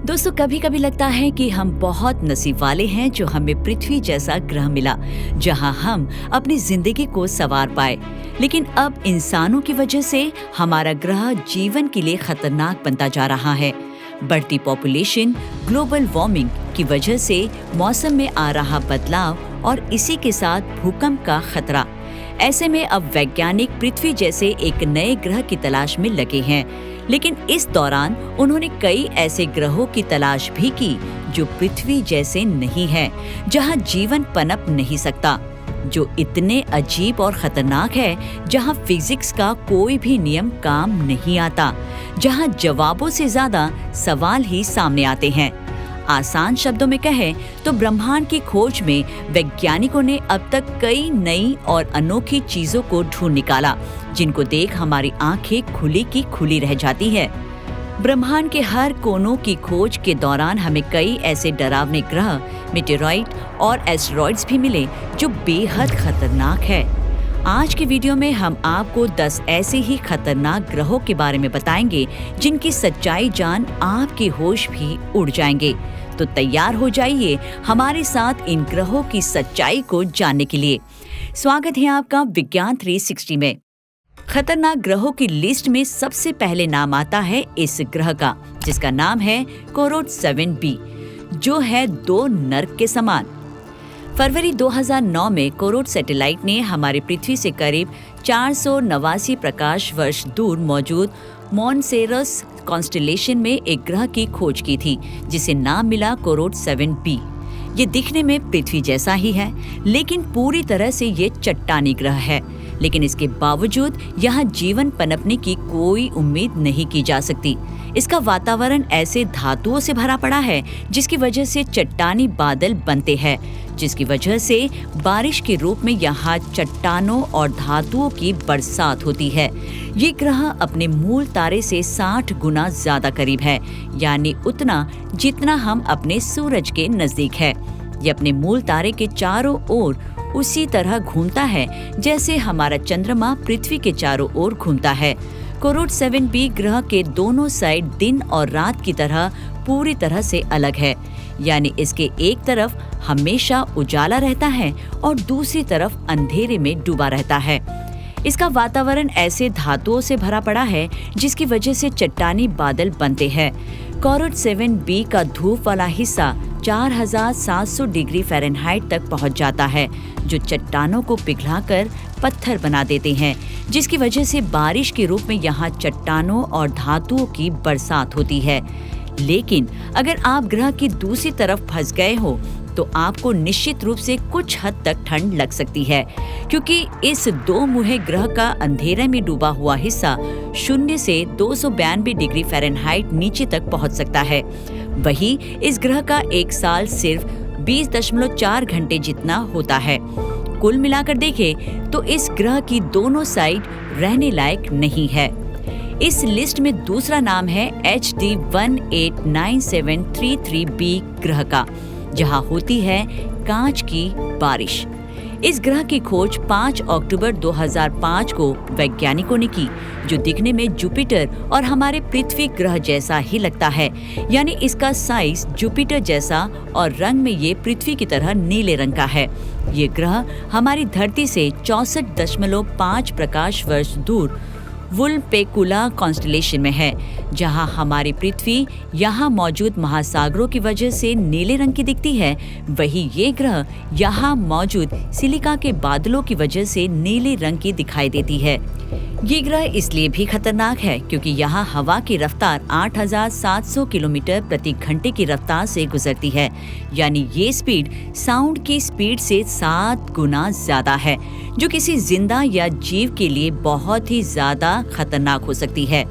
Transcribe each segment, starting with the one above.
दोस्तों, कभी कभी लगता है कि हम बहुत नसीब वाले हैं जो हमें पृथ्वी जैसा ग्रह मिला जहां हम अपनी जिंदगी को संवार पाए। लेकिन अब इंसानों की वजह से हमारा ग्रह जीवन के लिए खतरनाक बनता जा रहा है। बढ़ती पॉपुलेशन, ग्लोबल वार्मिंग की वजह से मौसम में आ रहा बदलाव और इसी के साथ भूकंप का खतरा। ऐसे में अब वैज्ञानिक पृथ्वी जैसे एक नए ग्रह की तलाश में लगे हैं। लेकिन इस दौरान उन्होंने कई ऐसे ग्रहों की तलाश भी की जो पृथ्वी जैसे नहीं हैं, जहां जीवन पनप नहीं सकता, जो इतने अजीब और खतरनाक है, जहां फिजिक्स का कोई भी नियम काम नहीं आता, जहां जवाबों से ज्यादा सवाल ही सामने आते हैं। आसान शब्दों में कहें तो ब्रह्मांड की खोज में वैज्ञानिकों ने अब तक कई नई और अनोखी चीजों को ढूंढ निकाला, जिनको देख हमारी आंखें खुली की खुली रह जाती है। ब्रह्मांड के हर कोनों की खोज के दौरान हमें कई ऐसे डरावने ग्रह, मेटेरॉइड और एस्टेरॉइड्स भी मिले जो बेहद खतरनाक है। आज के वीडियो में हम आपको 10 ऐसे ही खतरनाक ग्रहों के बारे में बताएंगे जिनकी सच्चाई जान आपके होश भी उड़ जाएंगे। तो तैयार हो जाइए हमारे साथ इन ग्रहों की सच्चाई को जानने के लिए। स्वागत है आपका विज्ञान 360 में। खतरनाक ग्रहों की लिस्ट में सबसे पहले नाम आता है इस ग्रह का, जिसका नाम है कोरोट 7b, जो है 2 नर्क के समान। फरवरी 2009 में कोरोट सैटेलाइट ने हमारी पृथ्वी से करीब 489 प्रकाश वर्ष दूर मौजूद मॉन्सेरस कॉन्स्टेलेशन में एक ग्रह की खोज की थी, जिसे नाम मिला कोरोट 7b। ये दिखने में पृथ्वी जैसा ही है, लेकिन पूरी तरह से ये चट्टानी ग्रह है। लेकिन इसके बावजूद यहाँ जीवन पनपने की कोई उम्मीद नहीं की जा सकती। इसका वातावरण ऐसे धातुओं से भरा पड़ा है जिसकी वजह से चट्टानी बादल बनते हैं, जिसकी वजह से बारिश के रूप में यहाँ चट्टानों और धातुओं की बरसात होती है। ये ग्रह अपने मूल तारे से 60 गुना ज्यादा करीब है, यानी उतना जितना हम अपने सूरज के नजदीक है। ये अपने मूल तारे के चारों ओर उसी तरह घूमता है जैसे हमारा चंद्रमा पृथ्वी के चारों ओर घूमता है। कोरोट 7b ग्रह के दोनों साइड दिन और रात की तरह पूरी तरह से अलग है, यानी इसके एक तरफ हमेशा उजाला रहता है और दूसरी तरफ अंधेरे में डूबा रहता है। इसका वातावरण ऐसे धातुओं से भरा पड़ा है जिसकी वजह से चट्टानी बादल बनते हैं। कोरोट 7b का धूप वाला हिस्सा 4700 डिग्री फ़ारेनहाइट तक पहुंच जाता है, जो चट्टानों को पिघलाकर पत्थर बना देते हैं, जिसकी वजह से बारिश के रूप में यहाँ चट्टानों और धातुओं की बरसात होती है। लेकिन अगर आप ग्रह की दूसरी तरफ फंस गए हो तो आपको निश्चित रूप से कुछ हद तक ठंड लग सकती है, क्योंकि इस 2 मुहे ग्रह का अंधेरे में डूबा हुआ हिस्सा 0 से 292 डिग्री फ़ारेनहाइट नीचे तक पहुंच सकता है। वही इस ग्रह का एक साल सिर्फ 20.4 घंटे जितना होता है। कुल मिलाकर देखें तो इस ग्रह की दोनों साइड रहने लायक नहीं है। इस लिस्ट में दूसरा नाम है HD 189733b ग्रह का, जहां होती है कांच की बारिश। इस ग्रह की खोज 5 अक्टूबर 2005 को वैज्ञानिकों ने की, जो दिखने में जुपिटर और हमारे पृथ्वी ग्रह जैसा ही लगता है, यानी इसका साइज जुपिटर जैसा और रंग में ये पृथ्वी की तरह नीले रंग का है। ये ग्रह हमारी धरती से 64.5 प्रकाश वर्ष दूर वुलपेकुला कॉन्स्टेलेशन में है, जहां हमारी पृथ्वी यहाँ मौजूद महासागरों की वजह से नीले रंग की दिखती है। वही ये ग्रह यहाँ मौजूद सिलिका के बादलों की वजह से नीले रंग की दिखाई देती है। ये ग्रह इसलिए भी खतरनाक है क्योंकि यहाँ हवा की रफ्तार 8700 किलोमीटर प्रति घंटे की रफ्तार से गुजरती है, यानी ये स्पीड साउंड की स्पीड से 7 गुना ज्यादा है, जो किसी जिंदा या जीव के लिए बहुत ही ज्यादा खतरनाक हो सकती है।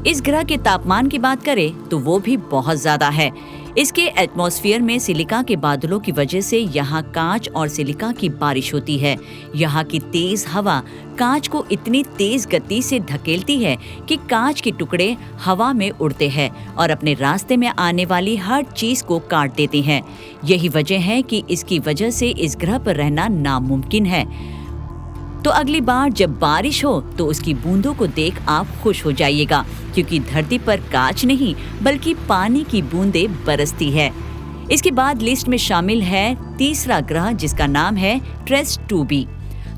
इस ग्रह के तापमान की बात करें तो वो भी बहुत ज्यादा है। इसके एटमॉस्फेयर में सिलिका के बादलों की वजह से यहाँ कांच और सिलिका की बारिश होती है। यहाँ की तेज हवा कांच को इतनी तेज गति से धकेलती है कि कांच के टुकड़े हवा में उड़ते हैं और अपने रास्ते में आने वाली हर चीज को काट देते हैं। यही वजह है कि इसकी वजह से इस ग्रह पर रहना नामुमकिन है। तो अगली बार जब बारिश हो तो उसकी बूंदों को देख आप खुश हो जाइएगा, क्योंकि धरती पर कांच नहीं बल्कि पानी की बूंदें बरसती है। इसके बाद लिस्ट में शामिल है तीसरा ग्रह, जिसका नाम है ट्रेस 2b।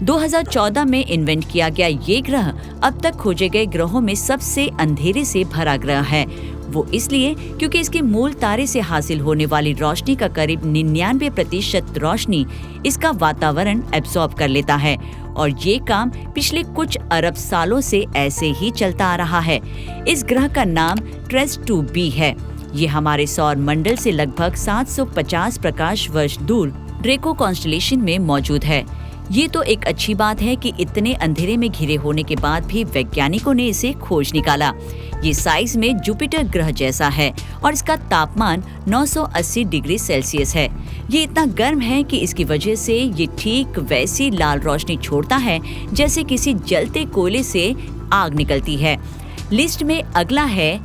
2014 में इन्वेंट किया गया ये ग्रह अब तक खोजे गए ग्रहों में सबसे अंधेरे से भरा ग्रह है। वो इसलिए क्योंकि इसके मूल तारे से हासिल होने वाली रोशनी का करीब 99% रोशनी इसका वातावरण एब्सॉर्ब कर लेता है, और ये काम पिछले कुछ अरब सालों से ऐसे ही चलता आ रहा है। इस ग्रह का नाम ट्रेस 2b है। ये हमारे सौर मंडल से लगभग 750 प्रकाश वर्ष दूर ड्रेको कॉन्स्टेलेशन में मौजूद है। ये तो एक अच्छी बात है कि इतने अंधेरे में घिरे होने के बाद भी वैज्ञानिकों ने इसे खोज निकाला। ये साइज में जुपिटर ग्रह जैसा है और इसका तापमान 980 डिग्री सेल्सियस है। ये इतना गर्म है कि इसकी वजह से ये ठीक वैसी लाल रोशनी छोड़ता है जैसे किसी जलते कोयले से आग निकलती है। लिस्ट में अगला है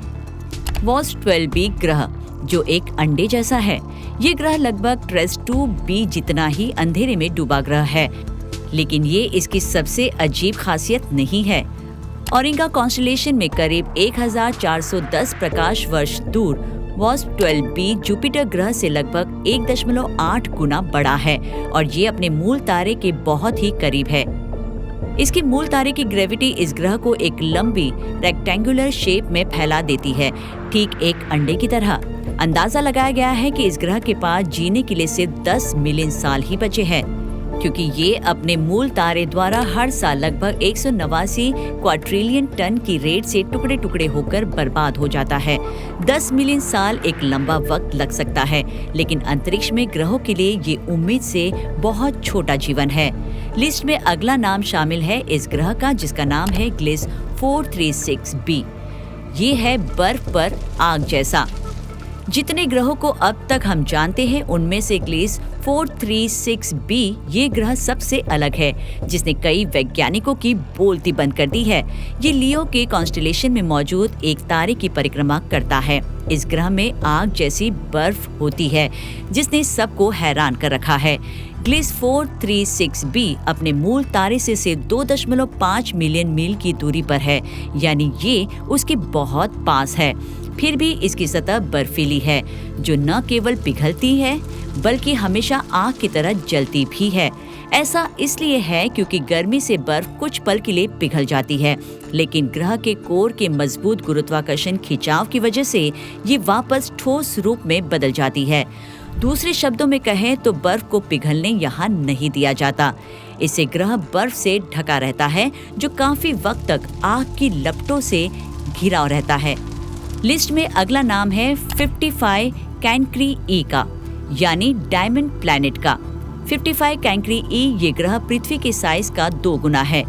वॉस 12b ग्रह, जो एक अंडे जैसा है। ये ग्रह लगभग ट्रेस 2b जितना ही अंधेरे में डूबा ग्रह है, लेकिन ये इसकी सबसे अजीब खासियत नहीं है। औरिंगा कॉन्स्टेलेशन में करीब 1410 प्रकाश वर्ष दूर वॉस 12b जुपिटर ग्रह से लगभग 1.8 गुना बड़ा है और ये अपने मूल तारे के बहुत ही करीब है। इसके मूल तारे की ग्रेविटी इस ग्रह को एक लंबी रेक्टेंगुलर शेप में फैला देती है, ठीक एक अंडे की तरह। अंदाजा लगाया गया है कि इस ग्रह के पास जीने के लिए सिर्फ 10 मिलियन साल ही बचे हैं, क्योंकि ये अपने मूल तारे द्वारा हर साल लगभग 189 क्वाड्रिलियन टन की रेट से टुकड़े टुकड़े होकर बर्बाद हो जाता है। 10 मिलियन साल एक लंबा वक्त लग सकता है, लेकिन अंतरिक्ष में ग्रहों के लिए ये उम्मीद से बहुत छोटा जीवन है। लिस्ट में अगला नाम शामिल है इस ग्रह का, जिसका नाम है ग्लिस 436b। ये है बर्फ पर आग जैसा। जितने ग्रहों को अब तक हम जानते हैं उनमें से ग्लिस 436b ये ग्रह सबसे अलग है, जिसने कई वैज्ञानिकों की बोलती बंद कर दी है। ये लियो के कॉन्स्टेलेशन में मौजूद एक तारे की परिक्रमा करता है। इस ग्रह में आग जैसी बर्फ होती है, जिसने सबको हैरान कर रखा है। ग्लिस 436b अपने मूल तारे से सिर्फ 2.5 मिलियन मील की दूरी पर है, यानी ये उसके बहुत पास है। फिर भी इसकी सतह बर्फीली है, जो न केवल पिघलती है बल्कि हमेशा आग की तरह जलती भी है। ऐसा इसलिए है क्योंकि गर्मी से बर्फ कुछ पल के लिए पिघल जाती है, लेकिन ग्रह के कोर के मजबूत गुरुत्वाकर्षण खिंचाव की वजह से ये वापस ठोस रूप में बदल जाती है। दूसरे शब्दों में कहें तो बर्फ को पिघलने यहाँ नहीं दिया जाता। इससे ग्रह बर्फ से ढका रहता है, जो काफी वक्त तक आग की लपटों से घिरा रहता है। लिस्ट में अगला नाम है 55 कैंक्री ई का, यानी डायमंड प्लैनेट का। 55 कैंक्री ई ये ग्रह पृथ्वी के साइज का 2 गुना है।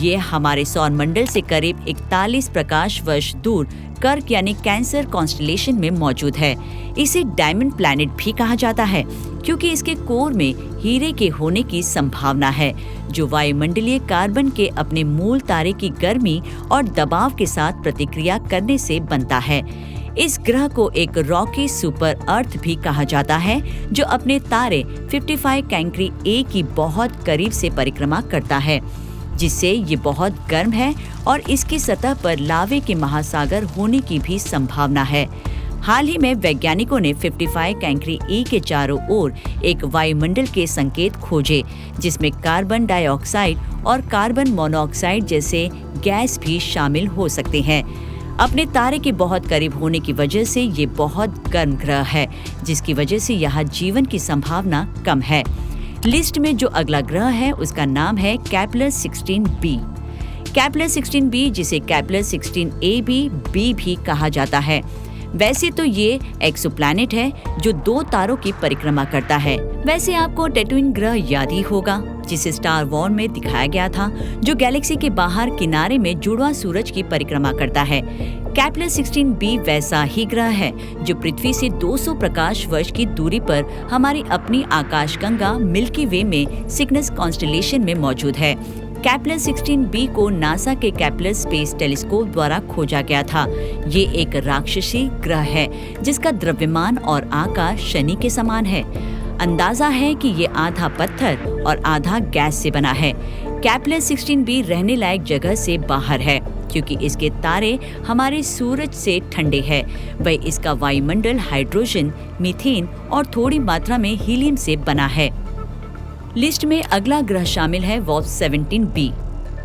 ये हमारे सौर मंडल से करीब 41 प्रकाश वर्ष दूर कर्क यानी कैंसर कॉन्स्टेलेशन में मौजूद है। इसे डायमंड प्लैनेट भी कहा जाता है, क्योंकि इसके कोर में हीरे के होने की संभावना है, जो वायुमंडलीय कार्बन के अपने मूल तारे की गर्मी और दबाव के साथ प्रतिक्रिया करने से बनता है। इस ग्रह को एक रॉकी सुपर अर्थ भी कहा जाता है, जो अपने तारे 55 कैंक्री ए की बहुत करीब से परिक्रमा करता है, जिससे ये बहुत गर्म है और इसकी सतह पर लावे के महासागर होने की भी संभावना है। हाल ही में वैज्ञानिकों ने 55 कैंक्री ई के चारों ओर एक वायुमंडल के संकेत खोजे, जिसमें कार्बन डाइऑक्साइड और कार्बन मोनोऑक्साइड जैसे गैस भी शामिल हो सकते हैं। अपने तारे के बहुत करीब होने की वजह से ये बहुत गर्म ग्रह है, जिसकी वजह से यहाँ जीवन की संभावना कम है। लिस्ट में जो अगला ग्रह है उसका नाम है कैपलर 16b। कैपलर 16b, जिसे कैपलर 16ab भी कहा जाता है। वैसे तो ये एक्सोप्लैनेट है जो 2 तारों की परिक्रमा करता है। वैसे आपको टैटूइन ग्रह याद ही होगा, जिसे स्टार वॉर में दिखाया गया था, जो गैलेक्सी के बाहर किनारे में जुड़वां सूरज की परिक्रमा करता है। कैपलर 16b वैसा ही ग्रह है, जो पृथ्वी से 200 प्रकाश वर्ष की दूरी पर हमारी अपनी आकाशगंगा मिल्की वे में सिग्नस कॉन्स्टेलेशन में मौजूद है। कैपलर 16b को नासा के कैपलर स्पेस टेलीस्कोप द्वारा खोजा गया था। ये एक राक्षसी ग्रह है, जिसका द्रव्यमान और आकार शनि के समान है। अंदाजा है कि ये आधा पत्थर और आधा गैस से बना है। केपलर 16b रहने लायक जगह से बाहर है क्योंकि इसके तारे हमारे सूरज से ठंडे हैं। वही इसका वायुमंडल हाइड्रोजन, मीथेन और थोड़ी मात्रा में हीलियम से बना है। लिस्ट में अगला ग्रह शामिल है वॉल्फ 17b,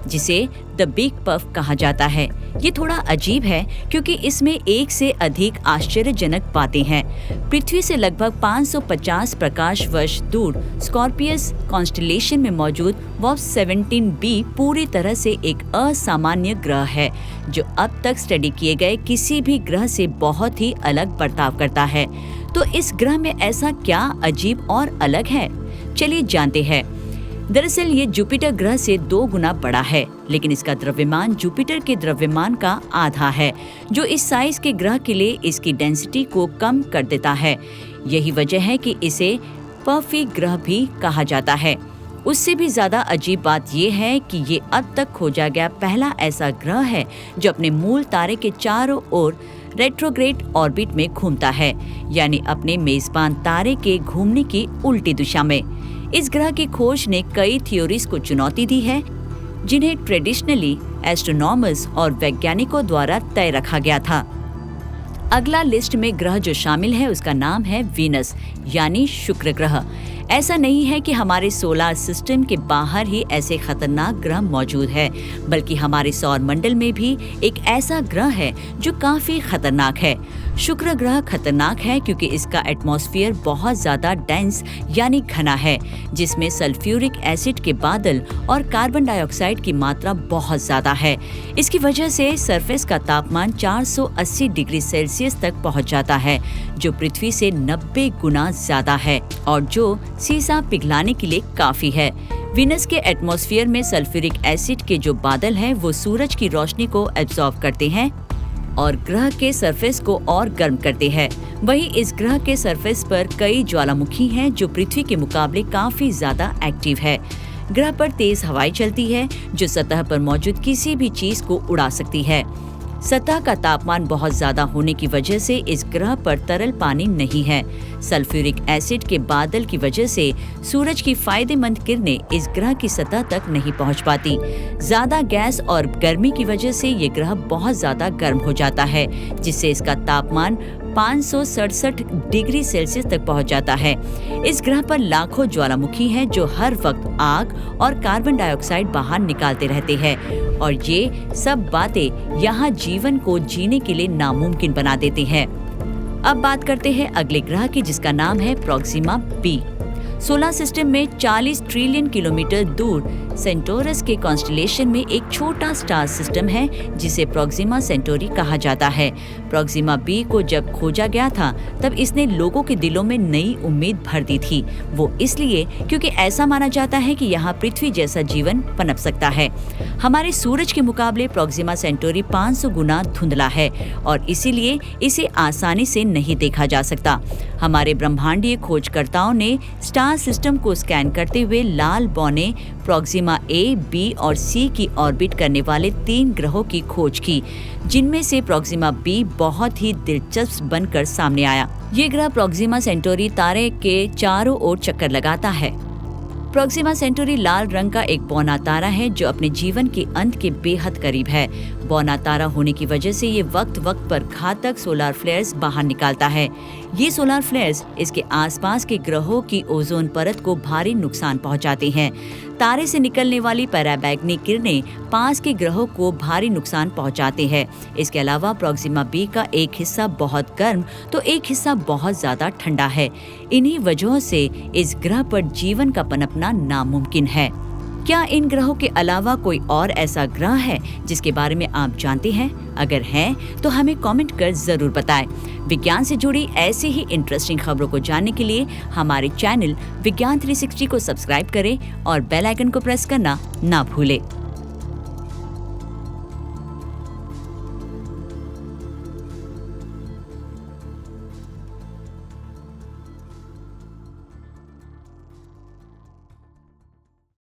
जिसे द बिग पफ कहा जाता है। ये थोड़ा अजीब है क्योंकि इसमें एक से अधिक आश्चर्यजनक बातें हैं। पृथ्वी से लगभग 550 प्रकाश वर्ष दूर स्कॉर्पियस कॉन्स्टेलेशन में मौजूद वॉल्फ 17b पूरी तरह से एक असामान्य ग्रह है जो अब तक स्टडी किए गए किसी भी ग्रह से बहुत ही अलग बर्ताव करता है। तो इस ग्रह में ऐसा क्या अजीब और अलग है, चलिए जानते हैं। दरअसल ये जुपिटर ग्रह से 2 गुना बड़ा है, लेकिन इसका द्रव्यमान जुपिटर के द्रव्यमान का आधा है, जो इस साइज के ग्रह के लिए इसकी डेंसिटी को कम कर देता है। यही वजह है कि इसे पफी ग्रह भी कहा जाता है। उससे भी ज्यादा अजीब बात ये है कि ये अब तक खोजा गया पहला ऐसा ग्रह है जो अपने मूल तारे के चारों ओर रेट्रोग्रेड ऑर्बिट में घूमता है, यानी अपने मेजबान तारे के घूमने की उल्टी दिशा में। इस ग्रह की खोज ने कई थ्योरीज को चुनौती दी है, जिन्हें ट्रेडिशनली एस्ट्रोनॉमर्स और वैज्ञानिकों द्वारा तय रखा गया था। अगला लिस्ट में ग्रह जो शामिल है उसका नाम है वीनस, यानी शुक्र ग्रह। ऐसा नहीं है कि हमारे सोलर सिस्टम के बाहर ही ऐसे खतरनाक ग्रह मौजूद है, बल्कि हमारे सौर मंडल में भी एक ऐसा ग्रह है जो काफी खतरनाक है। शुक्र ग्रह खतरनाक है क्योंकि इसका एटमॉस्फेयर बहुत ज्यादा डेंस यानी घना है, जिसमें सल्फ्यूरिक एसिड के बादल और कार्बन डाइऑक्साइड की मात्रा बहुत ज्यादा है। इसकी वजह से सरफेस का तापमान 480 डिग्री सेल्सियस तक पहुंच जाता है, जो पृथ्वी से 90 गुना ज्यादा है और जो सीसा पिघलाने के लिए काफी है। वीनस के एटमॉस्फेयर में सल्फ्यूरिक एसिड के जो बादल हैं वो सूरज की रोशनी को एब्जॉर्ब करते हैं और ग्रह के सरफेस को और गर्म करते हैं। वहीं इस ग्रह के सरफेस पर कई ज्वालामुखी हैं जो पृथ्वी के मुकाबले काफी ज्यादा एक्टिव है। ग्रह पर तेज हवाएं चलती है जो सतह पर मौजूद किसी भी चीज को उड़ा सकती है। सतह का तापमान बहुत ज्यादा होने की वजह से इस ग्रह पर तरल पानी नहीं है। सल्फ्यूरिक एसिड के बादल की वजह से सूरज की फायदेमंद किरणें इस ग्रह की सतह तक नहीं पहुंच पाती। ज्यादा गैस और गर्मी की वजह से ये ग्रह बहुत ज्यादा गर्म हो जाता है, जिससे इसका तापमान 567 डिग्री सेल्सियस तक पहुंच जाता है। इस ग्रह पर लाखों ज्वालामुखी हैं जो हर वक्त आग और कार्बन डाइऑक्साइड बाहर निकालते रहते हैं, और ये सब बातें यहाँ जीवन को जीने के लिए नामुमकिन बना देते हैं। अब बात करते हैं अगले ग्रह की, जिसका नाम है प्रोक्सिमा बी। सोलर सिस्टम में 40 ट्रिलियन किलोमीटर दूर सेंटोरस के कॉन्स्टेलेशन में एक छोटा स्टार सिस्टम है जिसे प्रोक्सिमा सेंटोरी कहा जाता है। प्रोक्सिमा बी को जब खोजा गया था तब इसने लोगों के दिलों में नई उम्मीद भर दी थी। वो इसलिए क्योंकि ऐसा माना जाता है कि यहाँ पृथ्वी जैसा जीवन पनप सकता है। हमारे सूरज के मुकाबले प्रोक्सिमा सेंटोरी 500 गुना धुंधला है और इसीलिए इसे आसानी से नहीं देखा जा सकता। हमारे ब्रह्मांडीय खोजकर्ताओं ने स्टार सिस्टम को स्कैन करते हुए लाल बौने प्रोक्सिमा ए, बी और सी की ऑर्बिट करने वाले 3 ग्रहों की खोज की, जिनमें से प्रोक्सिमा बी बहुत ही दिलचस्प बनकर सामने आया। ये ग्रह प्रोक्सिमा सेंटोरी तारे के चारों ओर चक्कर लगाता है। प्रोक्सिमा सेंटोरी लाल रंग का एक बौना तारा है जो अपने जीवन के अंत के बेहद करीब है। बौना तारा होने की वजह से ये वक्त वक्त पर घातक सोलर फ्लेयर्स बाहर निकालता है। ये सोलर फ्लेयर्स इसके आसपास के ग्रहों की ओजोन परत को भारी नुकसान पहुंचाते हैं। तारे से निकलने वाली पराबैंगनी किरणें पास के ग्रहों को भारी नुकसान पहुंचाते हैं। इसके अलावा प्रोक्सिमा बी का एक हिस्सा बहुत गर्म तो एक हिस्सा बहुत ज्यादा ठंडा है। इन्हीं वजहों से इस ग्रह पर जीवन का पनपना नामुमकिन है। क्या इन ग्रहों के अलावा कोई और ऐसा ग्रह है जिसके बारे में आप जानते हैं? अगर है तो हमें कमेंट कर जरूर बताएं। विज्ञान से जुड़ी ऐसी ही इंटरेस्टिंग खबरों को जानने के लिए हमारे चैनल विज्ञान 360 को सब्सक्राइब करें और बेल आइकन को प्रेस करना ना भूलें।